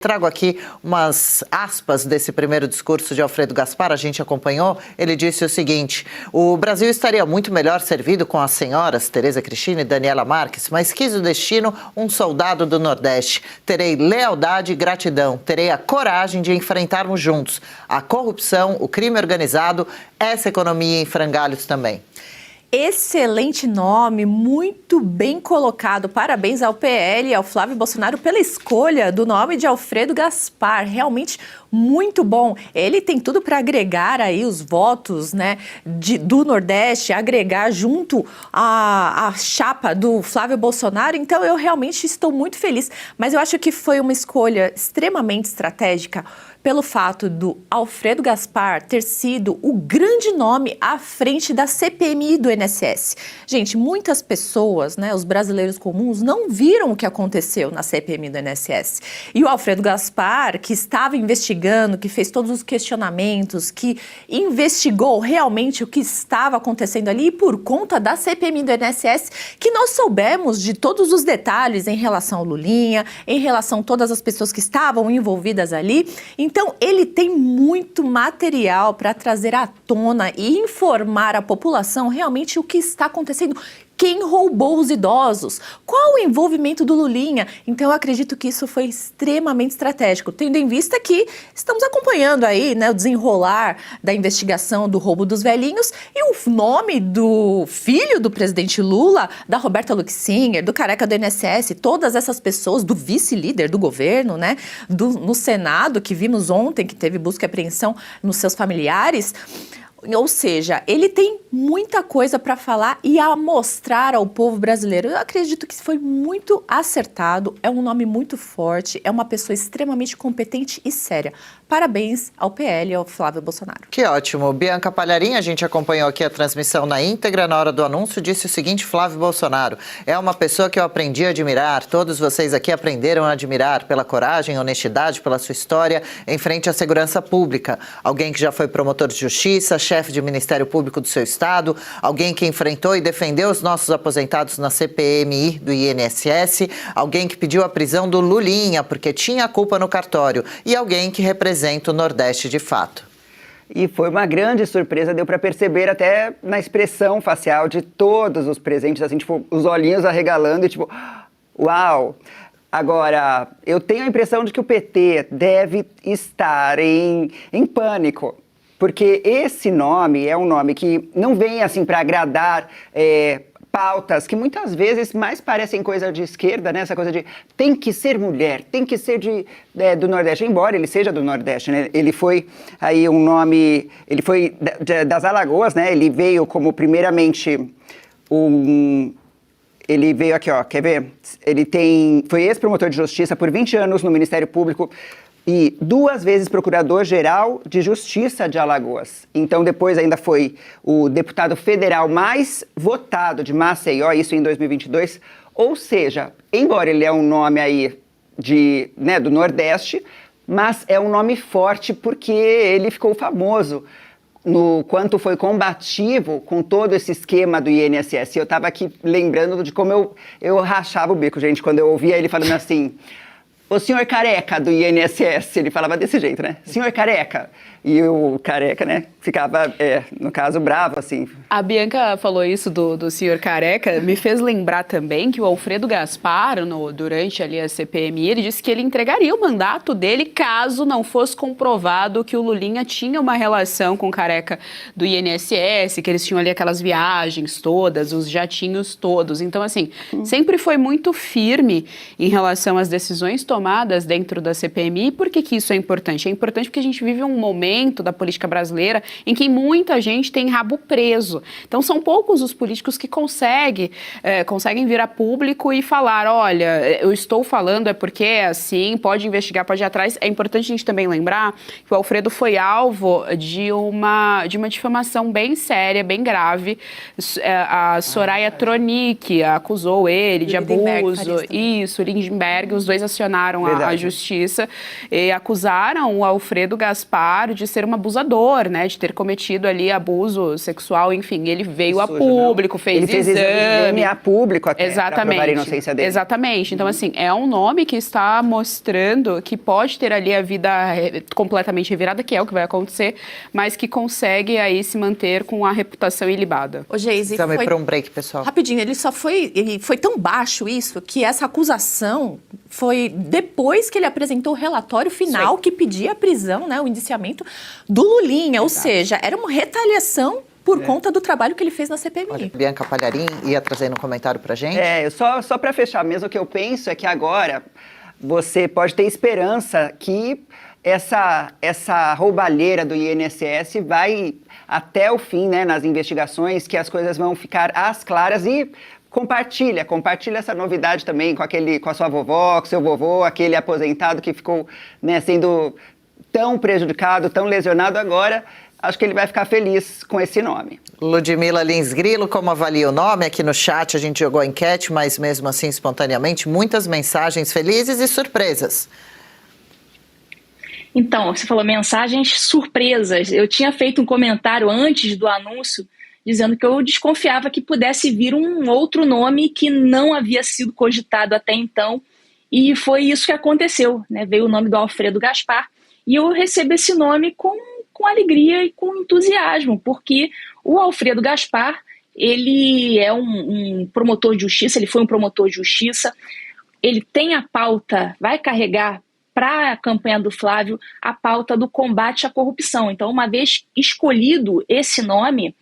Trago aqui umas aspas desse primeiro discurso de Alfredo Gaspar, a gente acompanhou. Ele disse o seguinte: o Brasil estaria muito melhor servido com as senhoras Tereza Cristina e Daniela Marques, mas quis o destino um soldado do Nordeste. Terei lealdade e gratidão, terei a coragem de enfrentarmos juntos a corrupção, o crime organizado, essa economia em frangalhos também. Excelente nome, muito bem colocado. Parabéns ao PL e ao Flávio Bolsonaro pela escolha do nome de Alfredo Gaspar. Realmente muito bom. Ele tem tudo para agregar aí os votos, né, do Nordeste, agregar junto à chapa do Flávio Bolsonaro. Então eu realmente estou muito feliz. Mas eu acho que foi uma escolha extremamente estratégica pelo fato do Alfredo Gaspar ter sido o grande nome à frente da CPMI do INSS. Gente, muitas pessoas, né, os brasileiros comuns, não viram o que aconteceu na CPMI do INSS. E o Alfredo Gaspar, que estava investigando, que fez todos os questionamentos, que investigou realmente o que estava acontecendo ali, e por conta da CPMI do INSS, que nós soubemos de todos os detalhes em relação ao Lulinha, em relação a todas as pessoas que estavam envolvidas ali. Então, ele tem muito material para trazer à tona e informar a população realmente o que está acontecendo. Quem roubou os idosos? Qual o envolvimento do Lulinha? Então, eu acredito que isso foi extremamente estratégico, tendo em vista que estamos acompanhando aí, né, o desenrolar da investigação do roubo dos velhinhos e o nome do filho do presidente Lula, da Roberta Luxinger, do careca do INSS, todas essas pessoas, do vice-líder do governo, né, no Senado, que vimos ontem, que teve busca e apreensão nos seus familiares. Ou seja, ele tem muita coisa para falar e a mostrar ao povo brasileiro. Eu acredito que foi muito acertado, é um nome muito forte, é uma pessoa extremamente competente e séria. Parabéns ao PL e ao Flávio Bolsonaro. Que ótimo. Bianca Palharim, a gente acompanhou aqui a transmissão na íntegra. Na hora do anúncio, disse o seguinte: Flávio Bolsonaro é uma pessoa que eu aprendi a admirar. Todos vocês aqui aprenderam a admirar pela coragem, honestidade, pela sua história em frente à segurança pública. Alguém que já foi promotor de justiça, chefe de Ministério Público do seu estado, alguém que enfrentou e defendeu os nossos aposentados na CPMI do INSS, alguém que pediu a prisão do Lulinha porque tinha a culpa no cartório e alguém que representa o Nordeste de fato. E foi uma grande surpresa, deu para perceber até na expressão facial de todos os presentes, assim, tipo, os olhinhos arregalando e tipo, uau! Agora, eu tenho a impressão de que o PT deve estar em pânico, porque esse nome é um nome que não vem assim para agradar pautas que muitas vezes mais parecem coisa de esquerda, né? Essa coisa de tem que ser mulher, tem que ser do Nordeste, embora ele seja do Nordeste, né? Ele foi aí um nome, ele foi das Alagoas, né? Ele veio como primeiramente ele veio aqui, ó, quer ver? Foi ex-promotor de justiça por 20 anos no Ministério Público e 2 vezes procurador-geral de Justiça de Alagoas. Então, depois ainda foi o deputado federal mais votado de Maceió, isso em 2022. Ou seja, embora ele é um nome aí do Nordeste, mas é um nome forte porque ele ficou famoso no quanto foi combativo com todo esse esquema do INSS. Eu estava aqui lembrando de como eu rachava o bico, gente, quando eu ouvia ele falando assim: o senhor careca do INSS, ele falava desse jeito, né? Senhor careca. E o careca, né, ficava, no caso, bravo, assim. A Bianca falou isso do senhor careca, me fez lembrar também que o Alfredo Gaspar, durante ali a CPMI, ele disse que ele entregaria o mandato dele caso não fosse comprovado que o Lulinha tinha uma relação com o careca do INSS, que eles tinham ali aquelas viagens todas, os jatinhos todos. Então, assim, sempre foi muito firme em relação às decisões tomadas dentro da CPMI. Por que isso é importante? É importante porque a gente vive um momento da política brasileira em que muita gente tem rabo preso. Então, são poucos os políticos que conseguem vir a público e falar: olha, eu estou falando é porque é assim, pode investigar, pode ir atrás. É importante a gente também lembrar que o Alfredo foi alvo de uma difamação bem séria, bem grave. A Soraya Tronic acusou ele de abuso. Isso, Lindenberg, os dois acionaram acionaram a justiça e acusaram o Alfredo Gaspar de ser um abusador, né? De ter cometido ali abuso sexual, enfim. Ele veio a público, fez exame. Ele fez a público até, para provar a inocência dele. Exatamente. Então, assim, é um nome que está mostrando que pode ter ali a vida completamente revirada, que é o que vai acontecer, mas que consegue aí se manter com a reputação ilibada. Ô, Geise, Vamos ir para um break, pessoal. Rapidinho, ele foi tão baixo isso que essa acusação foi depois que ele apresentou o relatório final que pedia a prisão, né, o indiciamento do Lulinha, ou seja, era uma retaliação por conta do trabalho que ele fez na CPMI. Olha, Bianca Palharim ia trazendo um comentário pra gente. Só para fechar mesmo, o que eu penso é que agora você pode ter esperança que essa roubalheira do INSS vai até o fim, né, nas investigações, que as coisas vão ficar às claras e compartilha essa novidade também com a sua vovó, com seu vovô, aquele aposentado que ficou, né, sendo tão prejudicado, tão lesionado agora. Acho que ele vai ficar feliz com esse nome. Ludmila Lins Grilo, como avalia o nome? Aqui no chat a gente jogou enquete, mas mesmo assim, espontaneamente, muitas mensagens felizes e surpresas. Então, você falou mensagens surpresas. Eu tinha feito um comentário antes do anúncio dizendo que eu desconfiava que pudesse vir um outro nome que não havia sido cogitado até então. E foi isso que aconteceu, né? Veio o nome do Alfredo Gaspar e eu recebo esse nome com alegria e com entusiasmo, porque o Alfredo Gaspar, ele é um promotor de justiça, ele foi um promotor de justiça, ele tem a pauta, vai carregar para a campanha do Flávio a pauta do combate à corrupção. Então, uma vez escolhido esse nome,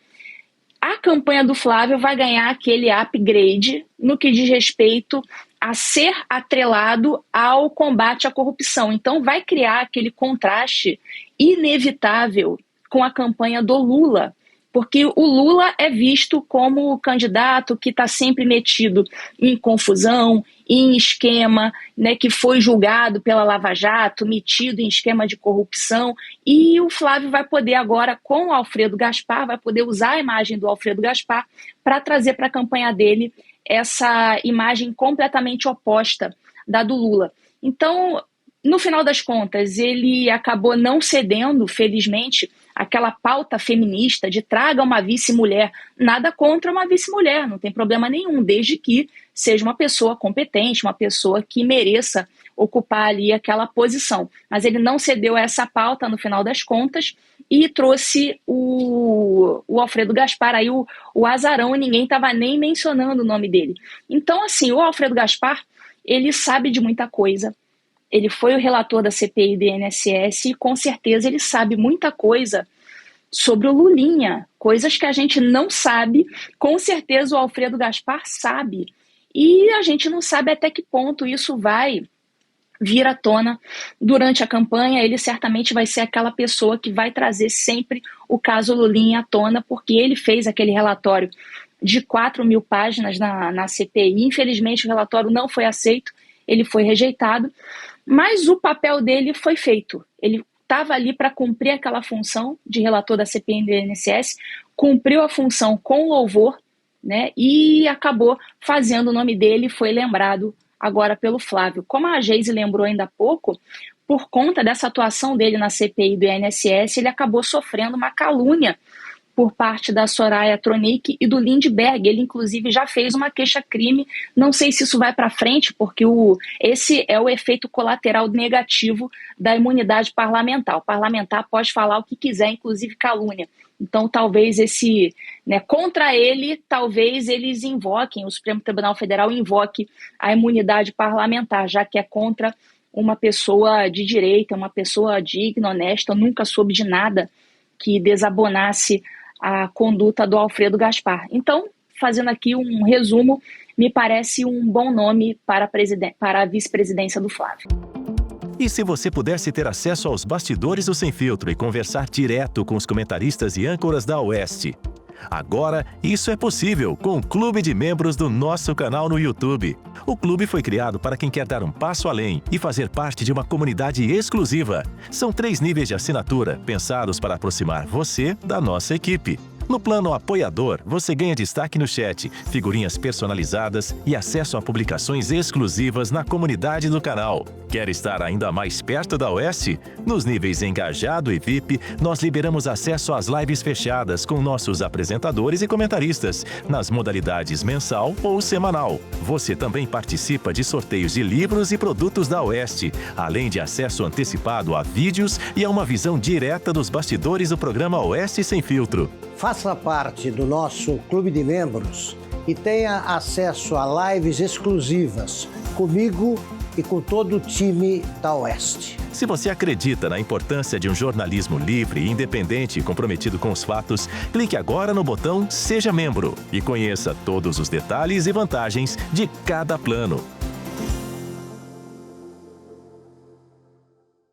a campanha do Flávio vai ganhar aquele upgrade no que diz respeito a ser atrelado ao combate à corrupção. Então, vai criar aquele contraste inevitável com a campanha do Lula, porque o Lula é visto como o candidato que está sempre metido em confusão, em esquema, né, que foi julgado pela Lava Jato, metido em esquema de corrupção, e o Flávio vai poder agora, com o Alfredo Gaspar, vai poder usar a imagem do Alfredo Gaspar para trazer para a campanha dele essa imagem completamente oposta da do Lula. Então, no final das contas, ele acabou não cedendo, felizmente, aquela pauta feminista de traga uma vice-mulher. Nada contra uma vice-mulher, não tem problema nenhum, desde que seja uma pessoa competente, uma pessoa que mereça ocupar ali aquela posição. Mas ele não cedeu a essa pauta no final das contas e trouxe o Alfredo Gaspar, aí o azarão, e ninguém estava nem mencionando o nome dele. Então, assim, o Alfredo Gaspar, ele sabe de muita coisa. Ele foi o relator da CPI do INSS e, com certeza, ele sabe muita coisa sobre o Lulinha, coisas que a gente não sabe, com certeza o Alfredo Gaspar sabe. E a gente não sabe até que ponto isso vai vir à tona durante a campanha. Ele certamente vai ser aquela pessoa que vai trazer sempre o caso Lulinha à tona, porque ele fez aquele relatório de 4.000 páginas na CPI. Infelizmente, o relatório não foi aceito, ele foi rejeitado, mas o papel dele foi feito. Ele estava ali para cumprir aquela função de relator da CPI do INSS, cumpriu a função com louvor, né, e acabou fazendo o nome dele, foi lembrado agora pelo Flávio. Como a Geise lembrou ainda há pouco, por conta dessa atuação dele na CPI do INSS, ele acabou sofrendo uma calúnia por parte da Soraya Tronic e do Lindbergh. Ele, inclusive, já fez uma queixa-crime. Não sei se isso vai para frente, porque esse é o efeito colateral negativo da imunidade parlamentar. O parlamentar pode falar o que quiser, inclusive calúnia. Então, talvez contra ele, talvez eles invoquem, o Supremo Tribunal Federal invoque a imunidade parlamentar, já que é contra uma pessoa de direita, uma pessoa digna, honesta. Eu nunca soube de nada que desabonasse a conduta do Alfredo Gaspar. Então, fazendo aqui um resumo, me parece um bom nome para a vice-presidência do Flávio. E se você pudesse ter acesso aos bastidores do Sem Filtro e conversar direto com os comentaristas e âncoras da Oeste? Agora, isso é possível com o Clube de Membros do nosso canal no YouTube. O clube foi criado para quem quer dar um passo além e fazer parte de uma comunidade exclusiva. São 3 níveis de assinatura, pensados para aproximar você da nossa equipe. No plano apoiador, você ganha destaque no chat, figurinhas personalizadas e acesso a publicações exclusivas na comunidade do canal. Quer estar ainda mais perto da Oeste? Nos níveis Engajado e VIP, nós liberamos acesso às lives fechadas com nossos apresentadores e comentaristas, nas modalidades mensal ou semanal. Você também participa de sorteios de livros e produtos da Oeste, além de acesso antecipado a vídeos e a uma visão direta dos bastidores do programa Oeste Sem Filtro. Faça parte do nosso clube de membros e tenha acesso a lives exclusivas comigo e com todo o time da Oeste. Se você acredita na importância de um jornalismo livre, independente e comprometido com os fatos, clique agora no botão Seja Membro e conheça todos os detalhes e vantagens de cada plano.